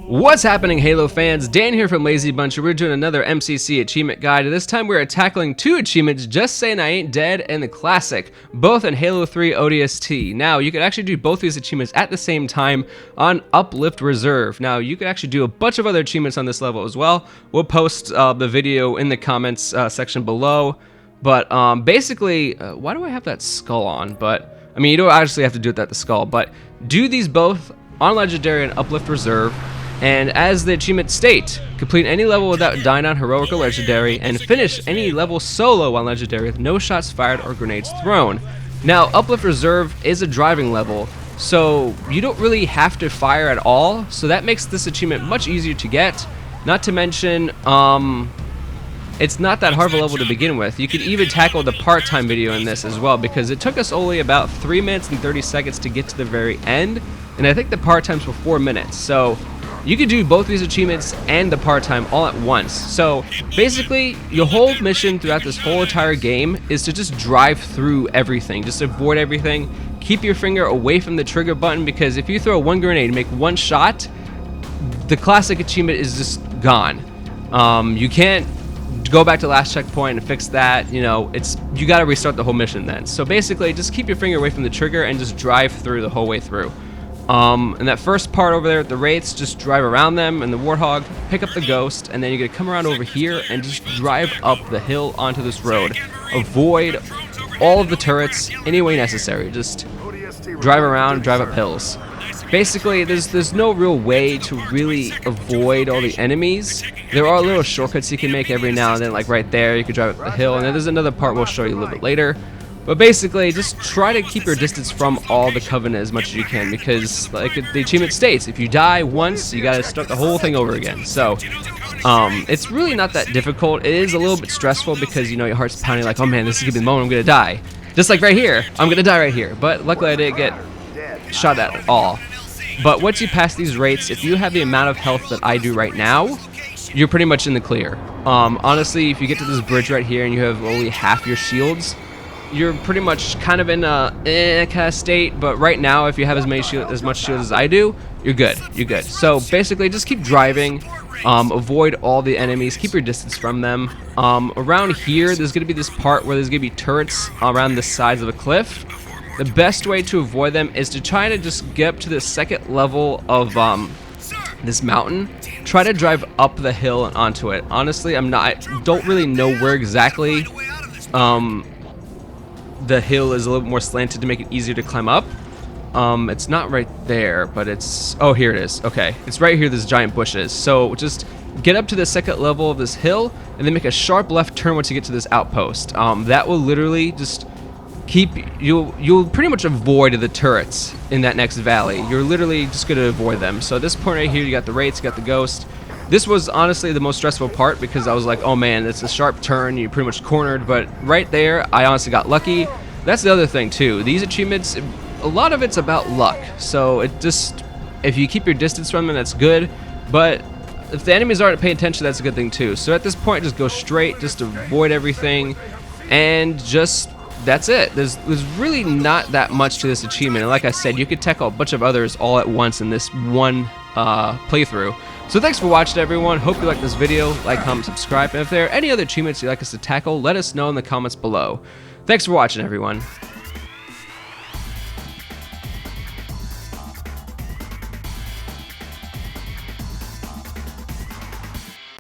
What's happening, Halo fans? Dan here from Lazy Bunch, and we're doing another MCC achievement guide. This time we're tackling two achievements, Just Saying I Ain't Dead and the Classic, both in Halo 3 ODST. Now, you can actually do both these achievements at the same time on Uplift Reserve. Now, you can actually do a bunch of other achievements on this level as well. We'll post the video in the comments section below. But basically, why do I have that skull on? But I mean, you don't actually have to do it at the skull, but do these both on Legendary and Uplift Reserve. And as the achievement state, complete any level without dying on Heroic or Legendary, and finish any level solo on Legendary with no shots fired or grenades thrown. Now, Uplift Reserve is a driving level, so you don't really have to fire at all, so that makes this achievement much easier to get. Not to mention, it's not that hard of a level to begin with. You could even tackle the part-time video in this as well, because it took us only about 3 minutes and 30 seconds to get to the very end, and I think the part-times were 4 minutes, so you could do both these achievements and the part-time all at once. So basically, your whole mission throughout this whole entire game is to just drive through everything, just avoid everything, keep your finger away from the trigger button, because if you throw one grenade and make one shot, the classic achievement is just gone. You can't go back to last checkpoint and fix that. You know, you got to restart the whole mission then. So basically, just keep your finger away from the trigger and just drive through the whole way through. And that first part over there at the Wraiths, just drive around them and the Warthog, pick up the Ghost, and then you're gonna come around over here and just drive up the hill onto this road. Avoid all of the turrets any way necessary. Just drive around, drive up hills. Basically, there's no real way to really avoid all the enemies. There are little shortcuts you can make every now and then, like right there, you can drive up the hill, and then there's another part we'll show you a little bit later. But basically, just try to keep your distance from all the Covenant as much as you can, because like the achievement states, if you die once, you gotta start the whole thing over again. So, it's really not that difficult. It is a little bit stressful because, you know, your heart's pounding like, oh man, this is gonna be the moment I'm gonna die. Just like right here, I'm gonna die right here. But luckily I didn't get shot at all. But once you pass these rates, if you have the amount of health that I do right now, you're pretty much in the clear. Honestly, if you get to this bridge right here and you have only half your shields, you're pretty much kind of in a kind of state, but right now, if you have as much shield as I do, you're good. You're good. So basically, just keep driving, avoid all the enemies, keep your distance from them. Around here, there's going to be this part where there's going to be turrets around the sides of a cliff. The best way to avoid them is to try to just get up to the second level of this mountain. Try to drive up the hill and onto it. Honestly, I don't really know where exactly the hill is a little bit more slanted to make it easier to climb up. It's not right there, but it's, oh, here it is. Okay, it's right here, there's giant bushes. So just get up to the second level of this hill and then make a sharp left turn once you get to this outpost. That will literally just keep, you'll pretty much avoid the turrets in that next valley. You're literally just gonna avoid them. So at this point right here, you got the Wraiths, you got the Ghost. This was honestly the most stressful part because I was like, oh man, it's a sharp turn, you're pretty much cornered, but right there, I honestly got lucky. That's the other thing too. These achievements, a lot of it's about luck. So it just, if you keep your distance from them, that's good, but if the enemies aren't paying attention, that's a good thing too. So at this point, just go straight, just avoid everything, and just, that's it. There's really not that much to this achievement, and like I said, you could tackle a bunch of others all at once in this one playthrough. So thanks for watching, everyone. Hope you liked this video. Like, comment, subscribe, and if there are any other achievements you'd like us to tackle, let us know in the comments below. Thanks for watching, everyone.